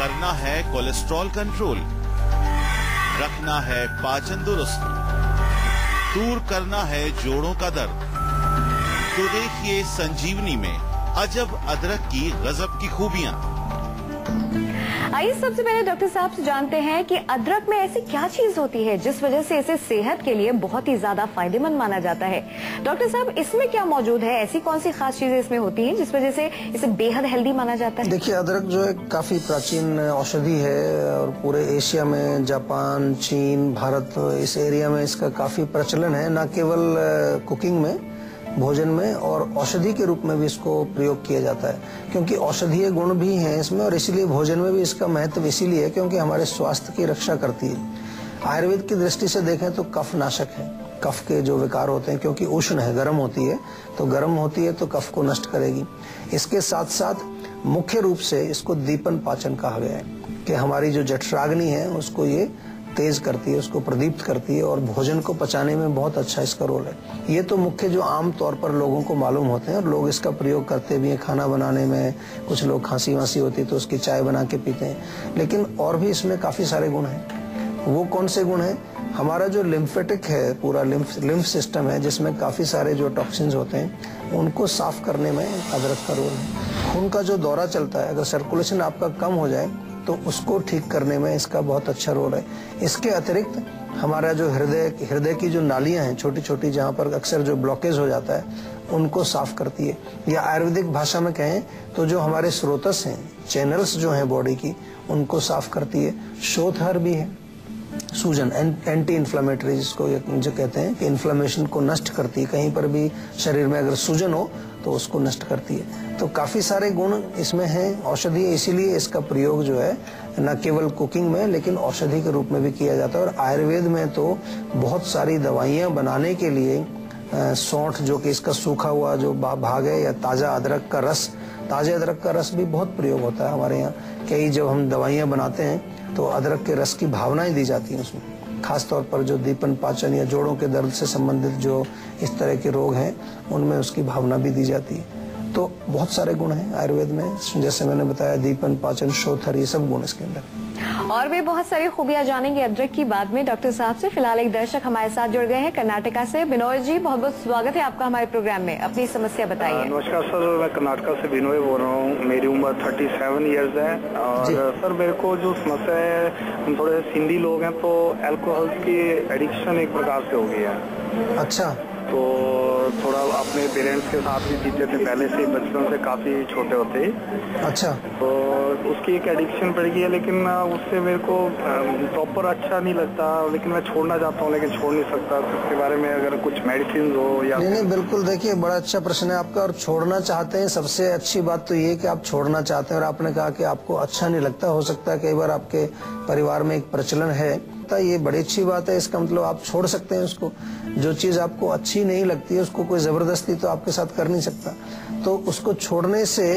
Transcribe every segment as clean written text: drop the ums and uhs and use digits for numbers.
करना है cholesterol control, रखना है पाचन दुरुस्त, दूर करना है जोड़ों का दर्द। तो देखिए संजीवनी में अजब अदरक की गजब की खूबियां। आइए सबसे पहले डॉक्टर साहब से जानते हैं कि अदरक में ऐसी क्या चीज होती है जिस वजह से इसे सेहत के लिए बहुत ही ज्यादा फायदेमंद माना जाता है। डॉक्टर साहब, इसमें क्या मौजूद है, ऐसी कौन सी खास चीजें इसमें होती हैं जिस वजह से इसे बेहद हेल्दी माना जाता है? देखिए, अदरक जो है काफी प्राचीन औषधि है और पूरे एशिया में, जापान, चीन, भारत, इस एरिया में इसका काफी प्रचलन है। न केवल कुकिंग में, भोजन में, और औषधि के रूप में भी इसको प्रयोग किया जाता है, क्योंकि औषधीय गुण भी हैं इसमें। और इसीलिए भोजन में भी इसका महत्व इसीलिए है क्योंकि हमारे स्वास्थ्य की रक्षा करती है। आयुर्वेद की दृष्टि से देखें तो कफ नाशक है। कफ के जो विकार होते हैं, क्योंकि उष्ण है, गर्म होती है, तो गर्म होती है तो कफ को नष्ट करेगी। इसके साथ साथ मुख्य रूप से इसको दीपन पाचन कहा गया है कि हमारी जो जठराग्नि है उसको ये तेज करती है, उसको प्रदीप्त करती है, और भोजन को पचाने में बहुत अच्छा इसका रोल है। ये तो मुख्य जो आम तौर पर लोगों को मालूम होते हैं और लोग इसका प्रयोग करते भी हैं खाना बनाने में। कुछ लोग खांसी वांसी होती है तो उसकी चाय बना के पीते हैं, लेकिन और भी इसमें काफी सारे गुण हैं। वो कौन से गुण हैं? हमारा जो लिम्फेटिक है, पूरा लिम्फ सिस्टम है, जिसमें काफी सारे जो टॉक्सिन्स होते हैं उनको साफ करने में अदरक का रोल है। खून का जो दौरा चलता है, अगर सर्कुलेशन आपका कम हो जाए तो उसको ठीक करने में इसका बहुत अच्छा रोल है। इसके अतिरिक्त हमारा जो हृदय की जो नालियां हैं छोटी छोटी, जहाँ पर अक्सर जो ब्लॉकेज हो जाता है, उनको साफ करती है। या आयुर्वेदिक भाषा में कहें तो जो हमारे स्रोतस हैं, चैनल्स जो हैं बॉडी की, उनको साफ करती है। शोथहर भी है, सूजन, एंटी इन्फ्लामेटरी जिसको जो कहते हैं कि इन्फ्लामेशन को नष्ट करती है। कहीं पर भी शरीर में अगर सूजन हो तो उसको नष्ट करती है। तो काफी सारे गुण इसमें हैं औषधि, इसीलिए इसका प्रयोग जो है न केवल कुकिंग में लेकिन औषधि के रूप में भी किया जाता है। और आयुर्वेद में तो बहुत सारी दवाइयां बनाने के लिए सौंठ, जो कि इसका सूखा हुआ जो भाग है, या ताजा अदरक का रस, ताजे अदरक का रस भी बहुत प्रयोग होता है हमारे यहाँ। कई जब हम दवाइयां बनाते हैं तो अदरक के रस की भावनाएं दी जाती हैं उसमें, खास तौर पर जो दीपन पाचन या जोड़ों के दर्द से संबंधित जो इस तरह के रोग हैं उनमें उसकी भावना भी दी जाती है। तो बहुत सारे गुण हैं आयुर्वेद में, जैसे मैंने बताया, दीपन पाचन, शोथर, ये सब गुण इसके अंदर। और भी बहुत सारी खूबियां जानेंगे अदरक की बाद में डॉक्टर साहब से। फिलहाल एक दर्शक हमारे साथ जुड़ गए हैं कर्नाटका से। बिनोय जी, बहुत बहुत स्वागत है आपका हमारे प्रोग्राम में। अपनी समस्या बताइए। नमस्कार सर, मैं कर्नाटका से बिनोय बोल रहा हूँ। मेरी उम्र 37 ईयर्स है। और सर, मेरे को जो समस्या है, हम थोड़े सिंधी लोग हैं तो अल्कोहल की एडिक्शन एक प्रकार से हो गई है। अच्छा। तो थोड़ा अपने पेरेंट्स के साथ भी पीते थे पहले से, बचपन से, काफी छोटे होते ही। अच्छा। तो उसकी एक एडिक्शन पड़ गई है, लेकिन उससे मेरे को प्रॉपर अच्छा नहीं लगता, लेकिन मैं छोड़ना चाहता हूँ लेकिन छोड़ नहीं सकता। तो इसके बारे में अगर कुछ मेडिसिन हो या नहीं, बिल्कुल। देखिए, बड़ा अच्छा प्रश्न है आपका। और छोड़ना चाहते हैं, सबसे अच्छी बात तो ये कि आप छोड़ना चाहते हैं। और आपने कहा कि आपको अच्छा नहीं लगता, हो सकता है कई बार आपके परिवार में एक प्रचलन है, ये बड़ी अच्छी बात है। इसका मतलब आप छोड़ सकते हैं उसको। जो चीज आपको अच्छी नहीं लगती है उसको कोई जबरदस्ती तो आपके साथ कर नहीं सकता। तो उसको छोड़ने से,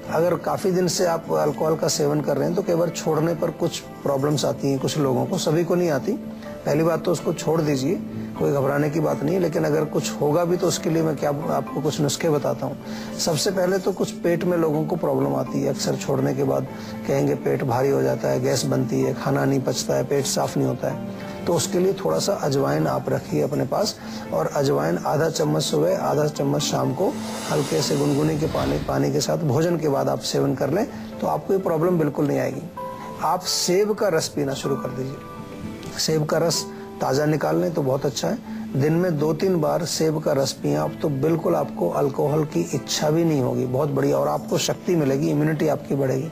अगर काफी दिन से आप अल्कोहल का सेवन कर रहे हैं तो कई बार छोड़ने पर कुछ प्रॉब्लम्स आती हैं कुछ लोगों को, सभी को नहीं आती। पहली बात तो उसको छोड़ दीजिए, कोई घबराने की बात नहीं। लेकिन अगर कुछ होगा भी तो उसके लिए मैं क्या आपको कुछ नुस्खे बताता हूँ। सबसे पहले तो कुछ पेट में लोगों को प्रॉब्लम आती है अक्सर छोड़ने के बाद। कहेंगे पेट भारी हो जाता है, गैस बनती है, खाना नहीं पचता है, पेट साफ नहीं होता है। तो उसके लिए थोड़ा सा अजवाइन आप रखिए अपने पास, और अजवाइन आधा चम्मच सुबह, आधा चम्मच शाम को हल्के से गुनगुने के पानी के साथ भोजन के बाद आप सेवन कर लें तो आपको ये प्रॉब्लम बिल्कुल नहीं आएगी। आप सेब का रस पीना शुरू कर दीजिए। सेब का रस ताजा निकाल लें तो बहुत अच्छा है। दिन में 2-3 बार सेब का रस पिए आप तो बिल्कुल आपको अल्कोहल की इच्छा भी नहीं होगी। बहुत बढ़िया। और आपको शक्ति मिलेगी, इम्यूनिटी आपकी बढ़ेगी।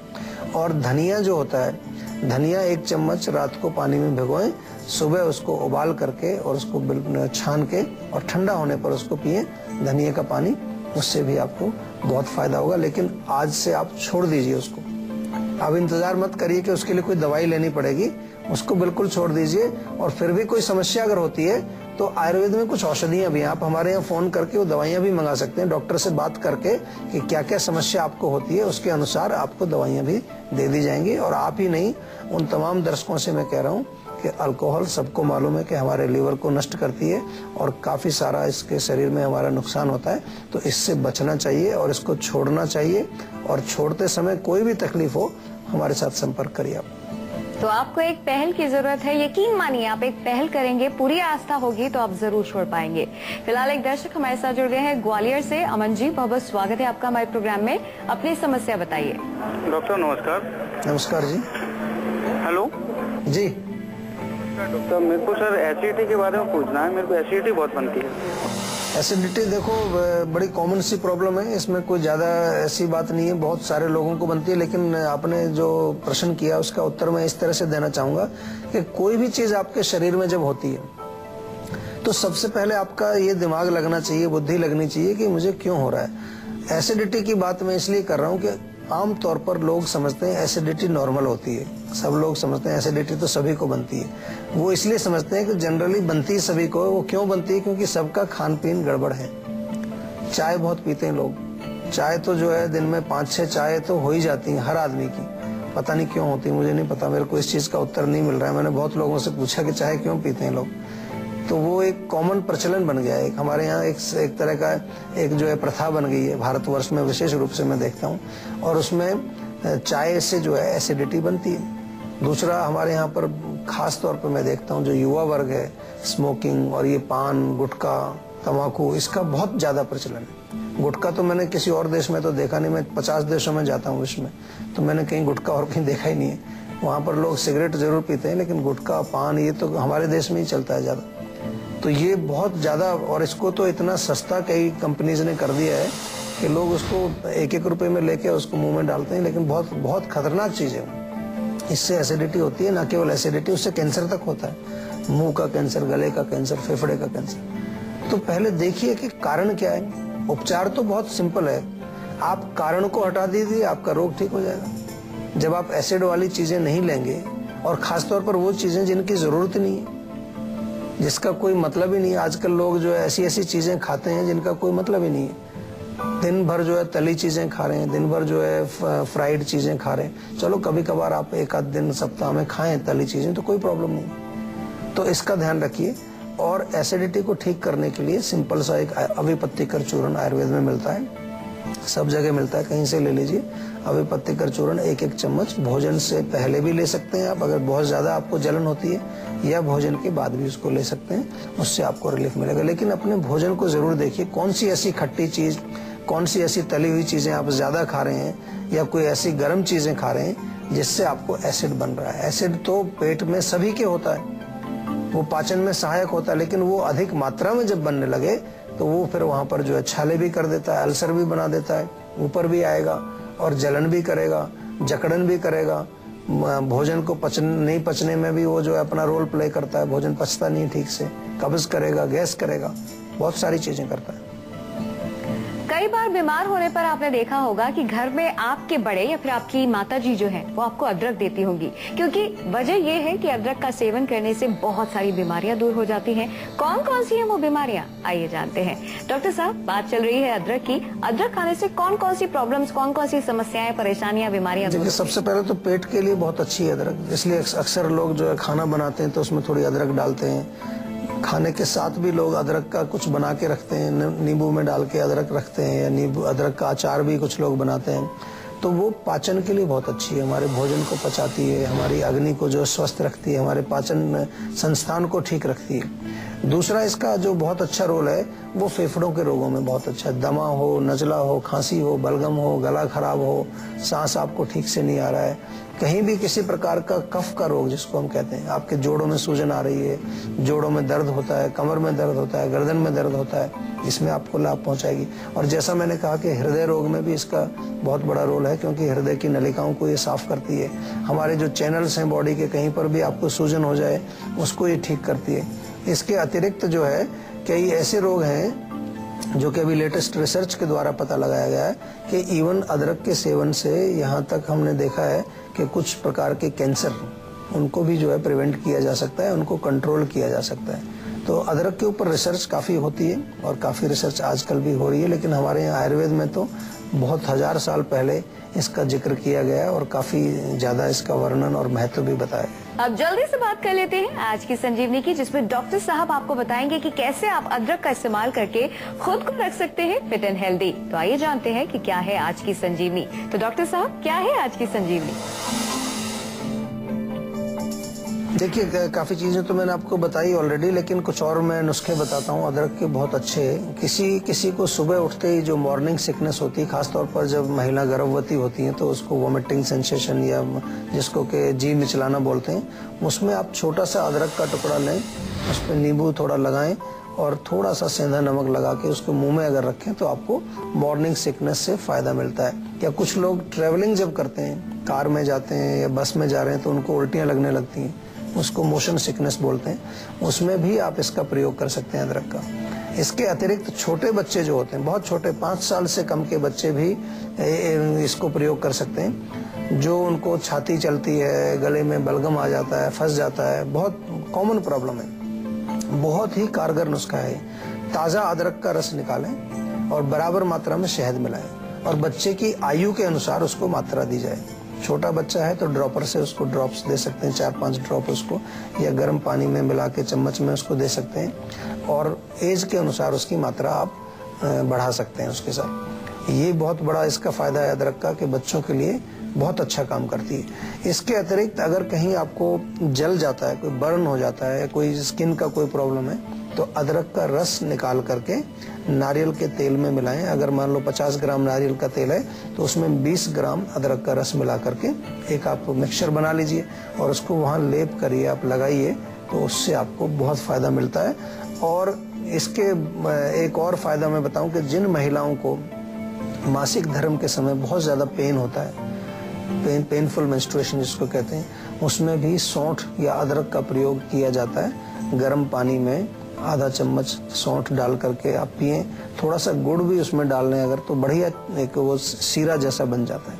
और धनिया जो होता है, धनिया 1 चम्मच रात को पानी में भिगोएं, सुबह उसको उबाल करके और उसको छान के और ठंडा होने पर उसको पिए, धनिया का पानी, उससे भी आपको बहुत फायदा होगा। लेकिन आज से आप छोड़ दीजिए उसको। अब इंतजार मत करिए कि उसके लिए कोई दवाई लेनी पड़ेगी, उसको बिल्कुल छोड़ दीजिए। और फिर भी कोई समस्या अगर होती है तो आयुर्वेद में कुछ औषधियां भी हैं, आप हमारे यहाँ फोन करके वो दवाइयां भी मंगा सकते हैं। डॉक्टर से बात करके कि क्या क्या समस्या आपको होती है, उसके अनुसार आपको दवाइयां भी दे दी जाएंगी। और आप ही नहीं, उन तमाम दर्शकों से मैं कह रहा हूँ कि अल्कोहल सबको मालूम है कि हमारे लीवर को नष्ट करती है और काफी सारा इसके शरीर में हमारा नुकसान होता है। तो इससे बचना चाहिए और इसको छोड़ना चाहिए। और छोड़ते समय कोई भी तकलीफ हो, हमारे साथ संपर्क करिए आप। तो आपको एक पहल की जरूरत है, यकीन मानिए आप एक पहल करेंगे, पूरी आस्था होगी तो आप जरूर छोड़ पाएंगे। फिलहाल एक दर्शक हमारे साथ जुड़ गए हैं ग्वालियर से। अमन जी, बहुत बहुत स्वागत है आपका हमारे प्रोग्राम में। अपनी समस्या बताइए। डॉक्टर नमस्कार। नमस्कार जी। हेलो जी डॉक्टर, मेरे को सर एसिडिटी के बारे में पूछना है। मेरे को एसिडिटी बहुत बनती है। एसिडिटी देखो बड़ी कॉमन सी प्रॉब्लम है, इसमें कोई ज्यादा ऐसी बात नहीं है, बहुत सारे लोगों को बनती है। लेकिन आपने जो प्रश्न किया उसका उत्तर मैं इस तरह से देना चाहूंगा कि कोई भी चीज आपके शरीर में जब होती है तो सबसे पहले आपका ये दिमाग लगना चाहिए, बुद्धि लगनी चाहिए कि मुझे क्यों हो रहा है। एसिडिटी की बात मैं इसलिए कर रहा हूँ कि आम तौर पर लोग समझते हैं एसिडिटी नॉर्मल होती है, सब लोग समझते हैं एसिडिटी तो सभी को बनती है। वो इसलिए समझते हैं कि जनरली बनती है सभी को। वो क्यों बनती है? क्योंकि सबका खान पीन गड़बड़ है। चाय बहुत पीते हैं लोग, चाय तो जो है दिन में 5-6 चाय तो हो ही जाती है हर आदमी की। पता नहीं क्यों होती, मुझे नहीं पता, मेरे को इस चीज का उत्तर नहीं मिल रहा है। मैंने बहुत लोगों से पूछा कि चाय क्यों पीते हैं लोग, तो वो एक कॉमन प्रचलन बन गया है। हमारे यहाँ एक तरह का एक जो है प्रथा बन गई है भारतवर्ष में, विशेष रूप से मैं देखता हूँ, और उसमें चाय से जो है एसिडिटी बनती है। दूसरा, हमारे यहाँ पर खास तौर पर मैं देखता हूँ जो युवा वर्ग है, स्मोकिंग और ये पान, गुटखा, तंबाकू, इसका बहुत ज्यादा प्रचलन है। गुटखा तो मैंने किसी और देश में तो देखा नहीं, मैं 50 देशों में जाता हूँ विश्व में, तो मैंने कहीं गुटखा और कहीं देखा ही नहीं है। वहाँ पर लोग सिगरेट जरूर पीते हैं, लेकिन गुटखा, पान ये तो हमारे देश में ही चलता है ज्यादा। तो ये बहुत ज्यादा, और इसको तो इतना सस्ता कई कंपनीज ने कर दिया है कि लोग उसको 1-1 रुपए में लेके उसको मुंह में डालते हैं, लेकिन बहुत बहुत खतरनाक चीज है। इससे एसिडिटी होती है, ना केवल एसिडिटी, उससे कैंसर तक होता है, मुंह का कैंसर, गले का कैंसर, फेफड़े का कैंसर। तो पहले देखिए कि कारण क्या है। उपचार तो बहुत सिंपल है, आप कारण को हटा दीजिए, आपका रोग ठीक हो जाएगा। जब आप एसिड वाली चीजें नहीं लेंगे, और खासतौर पर वो चीजें जिनकी जरूरत नहीं है, जिसका कोई मतलब ही नहीं है। आजकल लोग जो है ऐसी ऐसी चीजें खाते हैं जिनका कोई मतलब ही नहीं है। दिन भर जो है तली चीजें खा रहे हैं, दिन भर जो है फ्राइड चीजें खा रहे हैं। चलो कभी कभार आप 1-आध दिन सप्ताह में खाएं तली चीजें, तो कोई प्रॉब्लम नहीं। तो इसका ध्यान रखिए। और एसिडिटी को ठीक करने के लिए सिंपल सा एक अभिपत्तिकर चूर्ण आयुर्वेद में मिलता है, सब जगह मिलता है, कहीं से ले लीजिए। अभिपत्तिकर चूर्ण 1-1 चम्मच भोजन से पहले भी ले सकते हैं आप, अगर बहुत ज्यादा आपको जलन होती है, या भोजन के बाद भी उसको ले सकते हैं, उससे आपको रिलीफ मिलेगा। लेकिन अपने भोजन को जरूर देखिए, कौन सी ऐसी खट्टी चीज, कौन सी ऐसी तली हुई चीजें आप ज्यादा खा रहे हैं, या कोई ऐसी गर्म चीजें खा रहे हैं जिससे आपको एसिड बन रहा है। एसिड तो पेट में सभी के होता है, वो पाचन में सहायक होता है, लेकिन वो अधिक मात्रा में जब बनने लगे तो वो फिर वहां पर जो है छाले भी कर देता है, अल्सर भी बना देता है, ऊपर भी आएगा और जलन भी करेगा, जकड़न भी करेगा। भोजन को नहीं पचने में भी वो जो है अपना रोल प्ले करता है, भोजन पचता नहीं ठीक से, कब्ज करेगा, गैस करेगा, बहुत सारी चीजें करता है। कई बार बीमार होने पर आपने देखा होगा कि घर में आपके बड़े या फिर आपकी माताजी जो है वो आपको अदरक देती होंगी, क्योंकि वजह ये है कि अदरक का सेवन करने से बहुत सारी बीमारियां दूर हो जाती हैं। कौन कौन सी है वो बीमारियां, आइए जानते हैं। डॉक्टर साहब, बात चल रही है अदरक की। अदरक खाने से कौन कौन सी प्रॉब्लम्स, कौन कौन सी समस्याएं, परेशानियां, बीमारियां? देखिए, सबसे पहले तो पेट के लिए बहुत अच्छी है अदरक, इसलिए अक्सर लोग जो है खाना बनाते हैं तो उसमें थोड़ी अदरक डालते हैं। खाने के साथ भी लोग अदरक का कुछ बना के रखते हैं, नींबू में डाल के अदरक रखते हैं, या नींबू अदरक का अचार भी कुछ लोग बनाते हैं। तो वो पाचन के लिए बहुत अच्छी है, हमारे भोजन को पचाती है, हमारी अग्नि को जो स्वस्थ रखती है, हमारे पाचन संस्थान को ठीक रखती है। दूसरा, इसका जो बहुत अच्छा रोल है वो फेफड़ों के रोगों में बहुत अच्छा है। दमा हो, नजला हो, खांसी हो, बलगम हो, गला खराब हो, सांस आपको ठीक से नहीं आ रहा है, कहीं भी किसी प्रकार का कफ का रोग जिसको हम कहते हैं, आपके जोड़ों में सूजन आ रही है, जोड़ों में दर्द होता है, कमर में दर्द होता है, गर्दन में दर्द होता है, इसमें आपको लाभ पहुंचाएगी। और जैसा मैंने कहा कि हृदय रोग में भी इसका बहुत बड़ा रोल है, क्योंकि हृदय की नलिकाओं को ये साफ करती है। हमारे जो चैनल्स हैं बॉडी के, कहीं पर भी आपको सूजन हो जाए उसको ये ठीक करती है। इसके अतिरिक्त जो है कई ऐसे रोग हैं जो कि अभी लेटेस्ट रिसर्च के द्वारा पता लगाया गया है कि इवन अदरक के सेवन से यहाँ तक हमने देखा है कि कुछ प्रकार के कैंसर, उनको भी जो है प्रिवेंट किया जा सकता है, उनको कंट्रोल किया जा सकता है। तो अदरक के ऊपर रिसर्च काफी होती है और काफी रिसर्च आजकल भी हो रही है, लेकिन हमारे यहाँ आयुर्वेद में तो बहुत 1000 साल पहले इसका जिक्र किया गया और काफी ज्यादा इसका वर्णन और महत्व भी बताया। अब जल्दी से बात कर लेते हैं आज की संजीवनी की, जिसमें डॉक्टर साहब आपको बताएंगे कि कैसे आप अदरक का इस्तेमाल करके खुद को रख सकते हैं फिट एंड हेल्दी। तो आइए जानते हैं कि क्या है आज की संजीवनी। तो डॉक्टर साहब, क्या है आज की संजीवनी? देखिए, काफी चीजें तो मैंने आपको बताई ऑलरेडी, लेकिन कुछ और मैं नुस्खे बताता हूँ अदरक के बहुत अच्छे। किसी को सुबह उठते ही जो मॉर्निंग सिकनेस होती है, खासतौर पर जब महिला गर्भवती होती हैं, तो उसको वॉमिटिंग सेंसेशन या जिसको के जी मिचलाना बोलते हैं, उसमें आप छोटा सा अदरक का टुकड़ा लें, उस पर नींबू थोड़ा लगाएं और थोड़ा सा सेंधा नमक लगा के उसको मुंह में अगर रखें तो आपको मॉर्निंग सिकनेस से फायदा मिलता है। या कुछ लोग ट्रेवलिंग जब करते हैं, कार में जाते हैं या बस में जा रहे हैं, तो उनको उल्टियां लगने लगती हैं, उसको मोशन सिकनेस बोलते हैं, उसमें भी आप इसका प्रयोग कर सकते हैं अदरक का। इसके अतिरिक्त छोटे बच्चे जो होते हैं, बहुत छोटे 5 साल से कम के बच्चे भी इसको प्रयोग कर सकते हैं। जो उनको छाती चलती है, गले में बलगम आ जाता है, फंस जाता है, बहुत कॉमन प्रॉब्लम है, बहुत ही कारगर नुस्खा है। ताजा अदरक का रस निकालें और बराबर मात्रा में शहद मिलाएं और बच्चे की आयु के अनुसार उसको मात्रा दी जाए। छोटा बच्चा है तो ड्रॉपर से उसको ड्रॉप्स दे सकते हैं, 4-5 ड्रॉप उसको, या गर्म पानी में मिला के चम्मच में उसको दे सकते हैं, और एज के अनुसार उसकी मात्रा आप बढ़ा सकते हैं उसके साथ। ये बहुत बड़ा इसका फायदा है अदरक का कि बच्चों के लिए बहुत अच्छा काम करती है। इसके अतिरिक्त अगर कहीं आपको जल जाता है, कोई बर्न हो जाता है, कोई स्किन का कोई प्रॉब्लम है, तो अदरक का रस निकाल करके नारियल के तेल में मिलाएं। अगर मान लो 50 ग्राम नारियल का तेल है तो उसमें 20 ग्राम अदरक का रस मिला करके एक आप मिक्सचर बना लीजिए और उसको वहाँ लेप करिए, आप लगाइए, तो उससे आपको बहुत फायदा मिलता है। और इसके एक और फायदा मैं बताऊं कि जिन महिलाओं को मासिक धर्म के समय बहुत ज्यादा पेन होता है, पेनफुल मेंस्ट्रुएशन जिसको कहते हैं, उसमें भी सौंठ या अदरक का प्रयोग किया जाता है। गर्म पानी में आधा चम्मच सौंठ डाल करके आप पिए, थोड़ा सा गुड़ भी उसमें डाल लें अगर, तो बढ़िया एक वो सीरा जैसा बन जाता है,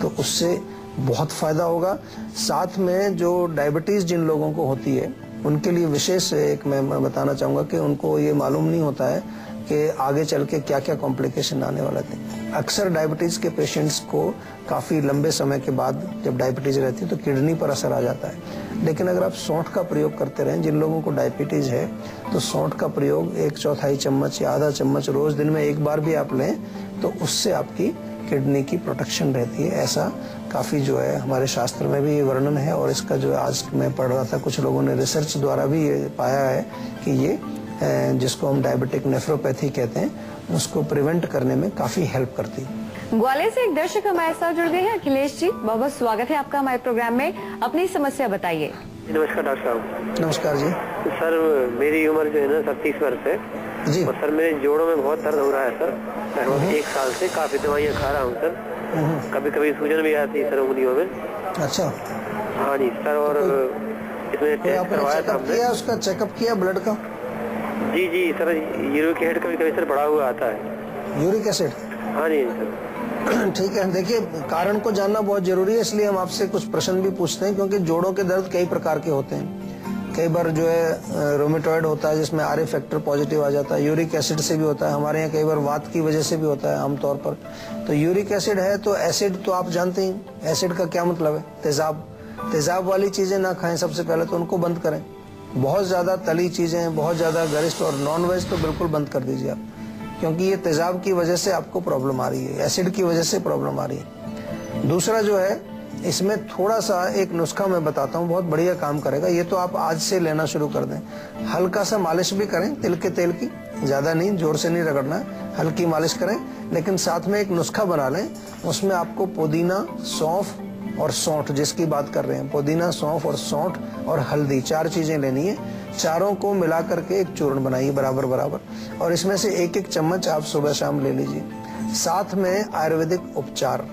तो उससे बहुत फायदा होगा। साथ में जो डायबिटीज जिन लोगों को होती है उनके लिए विशेष एक मैं बताना चाहूंगा कि उनको ये मालूम नहीं होता है कि आगे चल के क्या क्या कॉम्प्लिकेशन आने वाला थे। अक्सर डायबिटीज के पेशेंट्स को काफी लंबे समय के बाद जब डायबिटीज रहती है तो किडनी पर असर आ जाता है, लेकिन अगर आप सौंठ का प्रयोग करते रहें, जिन लोगों को डायबिटीज है तो सौंठ का प्रयोग 1/4 चम्मच या आधा चम्मच रोज दिन में एक बार भी आप लें तो उससे आपकी किडनी की प्रोटेक्शन रहती है। ऐसा काफी जो है हमारे शास्त्र में भी ये वर्णन है, और इसका जो आज मैं पढ़ रहा था कुछ लोगों ने रिसर्च द्वारा भी ये पाया है कि ये जिसको हम डायबिटिक नेफ्रोपैथी कहते हैं, उसको प्रिवेंट करने में काफी हेल्प करती है। ग्वालियर से एक दर्शक हमारे साथ जुड़ गए हैं। अखिलेश जी, बहुत बहुत स्वागत है आपका हमारे प्रोग्राम में। अपनी समस्या बताइए। नमस्कार डॉक्टर साहब। नमस्कार जी। सर मेरी उम्र जो है ना 30 वर्ष है जी। और सर मेरे जोड़ों में बहुत दर्द हो रहा है सर। लगभग 1 साल से काफी दवाइयाँ खा रहा हूँ सर। कभी कभी सूजन भी आती है सर उंगलियों में। अच्छा। हाँ जी सर, और इसमें टेस्ट करवाया था हमने। उसका चेकअप किया ब्लड का? जी सर, यूरिक एसिड कभी कभी सर बढ़ा हुआ आता है। Uric acid? हाँ जी सर। ठीक है, देखिए कारण को जानना बहुत जरूरी है, इसलिए हम आपसे कुछ प्रश्न भी पूछते हैं, क्योंकि जोड़ों के दर्द कई प्रकार के होते हैं। कई बार जो है रोमेटॉइड होता है जिसमें आरए फैक्टर पॉजिटिव आ जाता है, यूरिक एसिड से भी होता है, हमारे यहाँ कई बार वात की वजह से भी होता है आमतौर पर। तो यूरिक एसिड है तो एसिड तो आप जानते ही, एसिड का क्या मतलब है? तेजाब। तेजाब वाली चीजें ना खाएं, सबसे पहले तो उनको बंद करें। बहुत ज्यादा तली चीजें, बहुत ज्यादा गरिष्ठ और नॉन वेज तो बिल्कुल बंद कर दीजिए आप, क्योंकि ये तेजाब की वजह से आपको प्रॉब्लम आ रही है, एसिड की वजह से प्रॉब्लम आ रही है। दूसरा जो है, इसमें थोड़ा सा एक नुस्खा मैं बताता हूँ, बहुत बढ़िया काम करेगा। ये तो आप आज से लेना शुरू कर दें। हल्का सा मालिश भी करें तिल के तेल की, ज्यादा नहीं, जोर से नहीं रगड़ना है, हल्की मालिश करें, लेकिन साथ में एक नुस्खा बना लें। उसमें आपको पुदीना, सौंफ और सौंठ, जिसकी बात कर रहे हैं, पुदीना, सौंफ और सौंठ और हल्दी, 4 चीजें लेनी है। चारों को मिला करके एक चूर्ण बनाइए बराबर बराबर, और इसमें से 1-1 चम्मच आप सुबह शाम ले लीजिए। साथ में आयुर्वेदिक उपचार